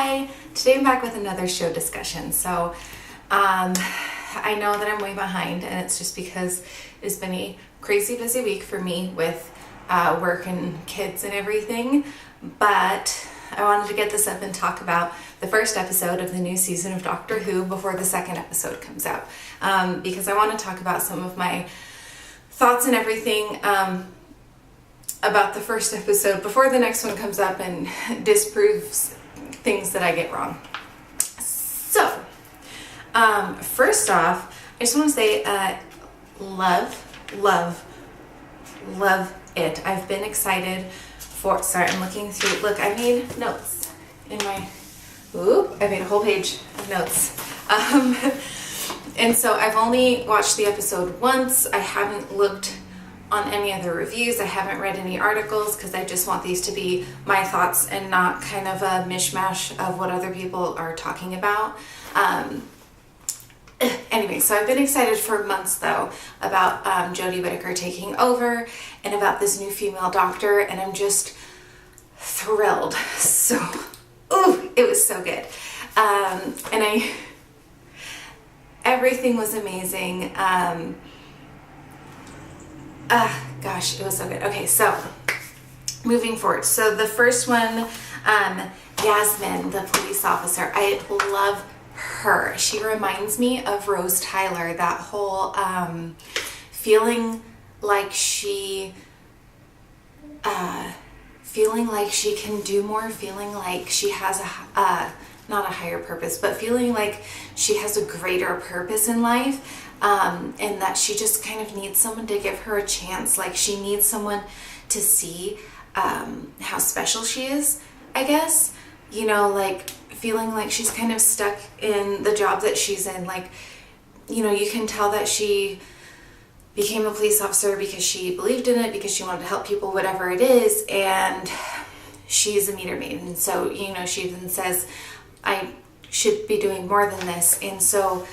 Hi! Today I'm back with another show discussion. I know that I'm way behind, and it's just because it's been a crazy busy week for me with work and kids and everything. But I wanted to get this up and talk about the first episode of the new season of Doctor Who before the second episode comes out. Because I want to talk about some of my thoughts and everything about the first episode before the next one comes up and disproves things that I get wrong. So, first off, I just want to say love it. I've been excited for, sorry, I'm looking through, look, I made notes in my, I made a whole page of notes. And so I've only watched the episode once. I haven't looked on any other reviews. I haven't read any articles because I just want these to be my thoughts and not kind of a mishmash of what other people are talking about. Anyway, so I've been excited for months though about Jodie Whittaker taking over and about this new female doctor, and I'm just thrilled. So, it was so good. Everything was amazing. Gosh, it was so good. Okay, so moving forward. So the first one, Yasmin, the police officer, I love her. She reminds me of Rose Tyler, that whole feeling like she can do more, feeling like she has not a higher purpose, but feeling like she has a greater purpose in life. And that she just kind of needs someone to give her a chance. Like she needs someone to see how special she is, I guess. You know, like feeling like she's kind of stuck in the job that she's in. Like, you know, you can tell that she became a police officer because she believed in it, because she wanted to help people, whatever it is. And she's a meter maid. And so, you know, she even says, I should be doing more than this. And so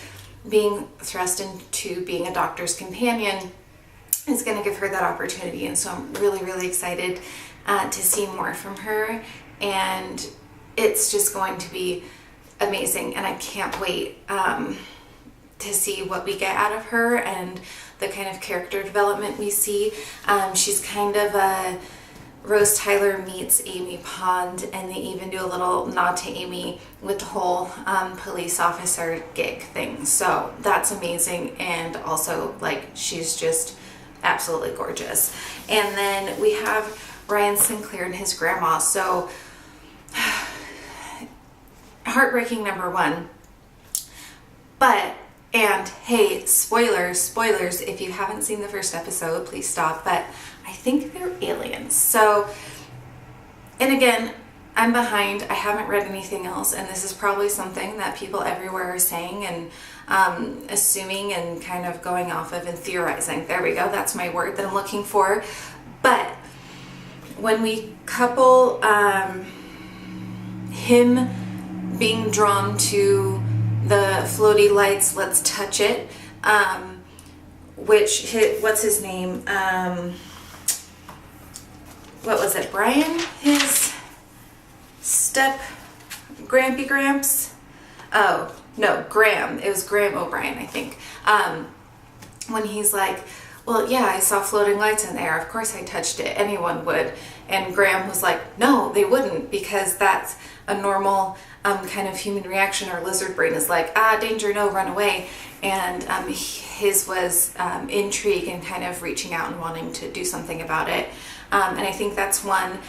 being thrust into being a doctor's companion is going to give her that opportunity. And so I'm really, really excited to see more from her. And it's just going to be amazing. And I can't wait to see what we get out of her and the kind of character development we see. She's kind of a Rose Tyler meets Amy Pond, and they even do a little nod to Amy with the whole police officer gig thing. So that's amazing, and also like she's just absolutely gorgeous. And then we have Ryan Sinclair and his grandma. So heartbreaking number one. And hey, spoilers, if you haven't seen the first episode, please stop, but I think they're aliens. So, and again, I'm behind. I haven't read anything else, and this is probably something that people everywhere are saying and assuming and kind of going off of and theorizing. There we go. That's my word that I'm looking for. But when we couple him being drawn to the floaty lights, let's touch it, what's his name? What was it? Brian? His Grampy Gramps? Oh, no, Graham. It was Graham O'Brien, I think. When he's like, well, yeah, I saw floating lights in there. Of course I touched it. Anyone would. And Graham was like, no, they wouldn't, because that's a normal kind of human reaction. Our lizard brain is like, danger, no, run away. And his was intrigue and kind of reaching out and wanting to do something about it. And I think that's one.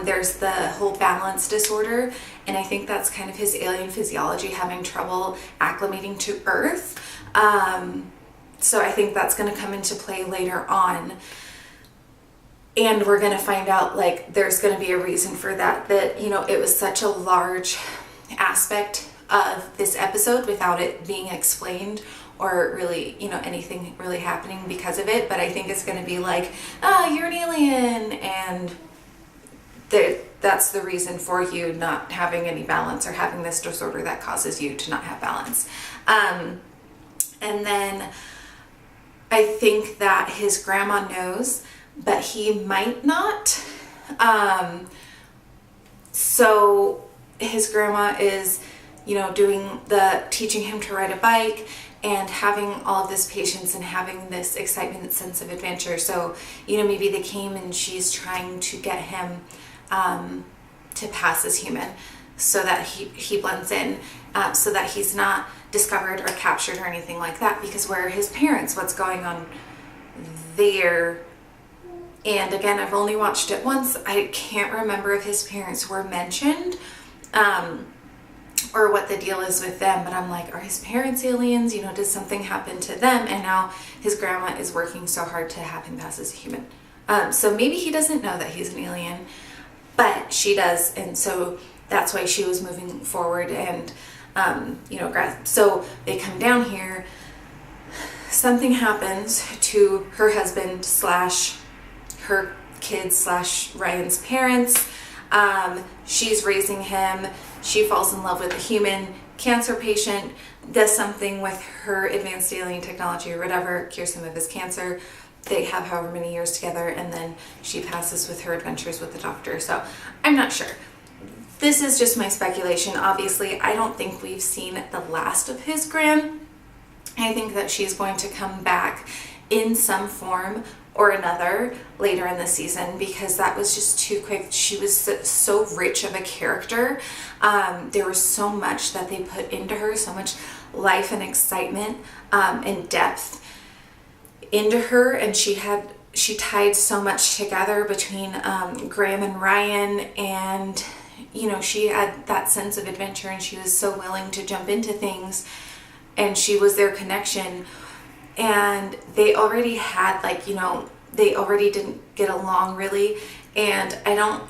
There's the whole balance disorder, and I think that's kind of his alien physiology having trouble acclimating to Earth. So I think that's going to come into play later on. And we're going to find out, like, there's going to be a reason for that, you know, it was such a large aspect of this episode without it being explained or really, you know, anything really happening because of it. But I think it's going to be like, you're an alien, and that's the reason for you not having any balance or having this disorder that causes you to not have balance. And then I think that his grandma knows, but he might not. So his grandma is, you know, teaching him to ride a bike and having all of this patience and having this excitement, sense of adventure. So, you know, maybe they came and she's trying to get him to pass as human so that he blends in, so that he's not discovered or captured or anything like that. Because where are his parents? What's going on there? And again, I've only watched it once. I can't remember if his parents were mentioned, or what the deal is with them, but I'm like, are his parents aliens? You know, did something happen to them? And now his grandma is working so hard to have him pass as a human. So maybe he doesn't know that he's an alien, but she does. And so that's why she was moving forward and, you know, so they come down here, something happens to her husband / her kids / Ryan's parents. She's raising him. She falls in love with a human cancer patient, does something with her advanced alien technology or whatever, cures him of his cancer. They have however many years together, and then she passes with her adventures with the doctor. So I'm not sure. This is just my speculation. Obviously, I don't think we've seen the last of his gran. I think that she's going to come back in some form or another later in the season, because that was just too quick. She was so rich of a character. There was so much that they put into her, so much life and excitement and depth into her, and she tied so much together between Graham and Ryan, and you know, she had that sense of adventure, and she was so willing to jump into things, and she was their connection. And they already had, like, you know, they already didn't get along really, and I know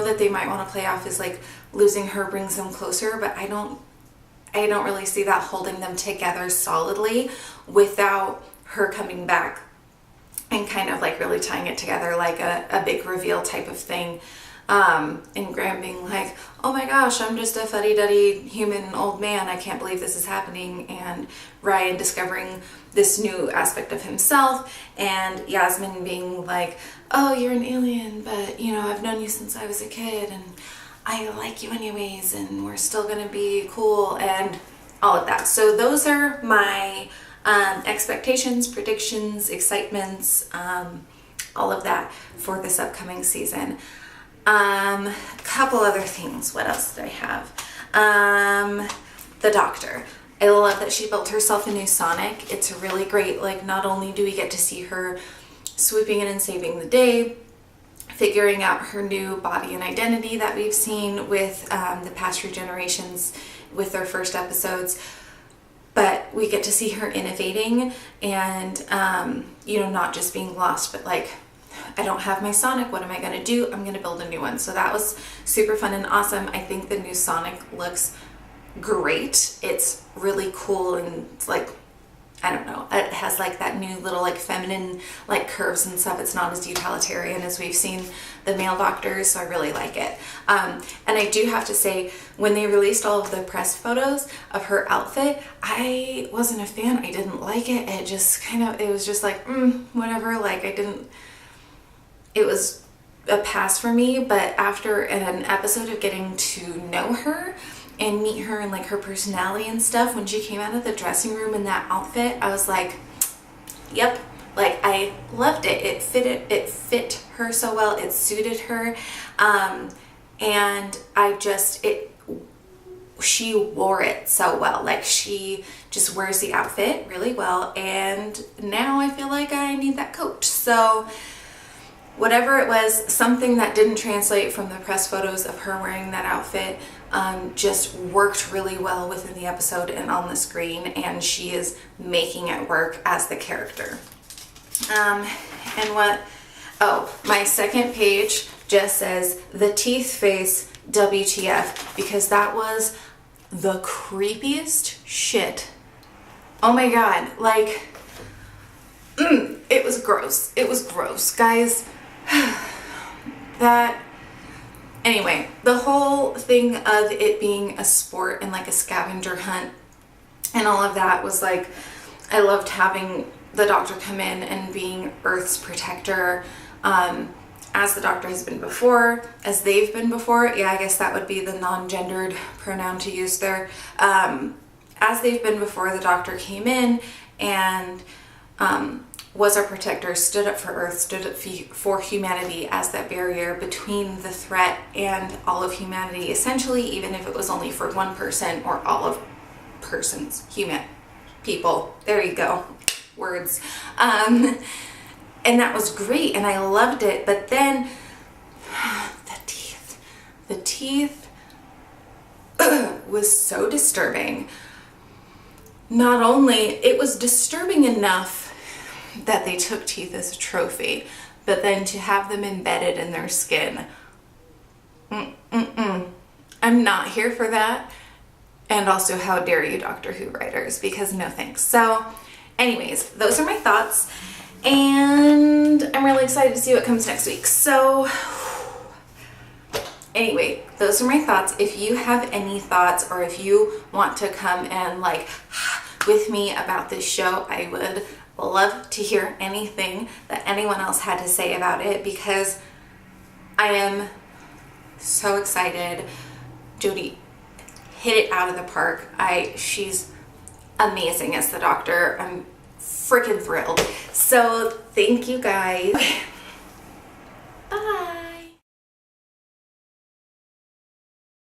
that they might want to play off as like losing her brings them closer, but I don't really see that holding them together solidly without her coming back and kind of like really tying it together, like a big reveal type of thing. And Graham being like, oh my gosh, I'm just a fuddy-duddy human old man, I can't believe this is happening, and Ryan discovering this new aspect of himself, and Yasmin being like, oh, you're an alien, but you know, I've known you since I was a kid, and I like you anyways, and we're still gonna be cool, and all of that. So those are my expectations, predictions, excitements, all of that for this upcoming season. Couple other things. What else did I have? The doctor. I love that she built herself a new Sonic. It's really great. Like, not only do we get to see her swooping in and saving the day, figuring out her new body and identity that we've seen with the past few generations with their first episodes, but we get to see her innovating and, you know, not just being lost, but like, I don't have my Sonic, what am I going to do? I'm going to build a new one. So that was super fun and awesome. I think the new Sonic looks great. It's really cool, and it's like, I don't know, it has like that new little like feminine like curves and stuff. It's not as utilitarian as we've seen the male doctors, so I really like it. And I do have to say, when they released all of the press photos of her outfit, I wasn't a fan. I didn't like it. It just kind of, it was just like, whatever, like it was a pass for me. But after an episode of getting to know her and meet her and like her personality and stuff, when she came out of the dressing room in that outfit, I was like, yep, like I loved it. It fit her so well. It suited her. And she wore it so well. Like, she just wears the outfit really well. And now I feel like I need that coat. So whatever it was, something that didn't translate from the press photos of her wearing that outfit just worked really well within the episode and on the screen, and she is making it work as the character. My second page just says the teeth face WTF, because that was the creepiest shit. Oh my god, like, it was gross. It was gross, guys. Anyway, the whole thing of it being a sport and like a scavenger hunt and all of that was like, I loved having the doctor come in and being Earth's protector. as the doctor has been before, as they've been before. Yeah, I guess that would be the non-gendered pronoun to use there. As they've been before, the doctor came in and was our protector, stood up for Earth, stood up for humanity as that barrier between the threat and all of humanity, essentially, even if it was only for one person or all of persons, human people. There you go, words. And that was great, and I loved it. But then the teeth was so disturbing. Not only, it was disturbing enough that they took teeth as a trophy, but then to have them embedded in their skin, I'm not here for that. And also, how dare you, Doctor Who writers, because no thanks. So anyways, those are my thoughts, and I'm really excited to see what comes next week. So anyway, those are my thoughts. If you have any thoughts, or if you want to come and like with me about this show, I would love to hear anything that anyone else had to say about it, because I am so excited. Jodie hit it out of the park. She's amazing as the doctor. I'm freaking thrilled. So thank you guys.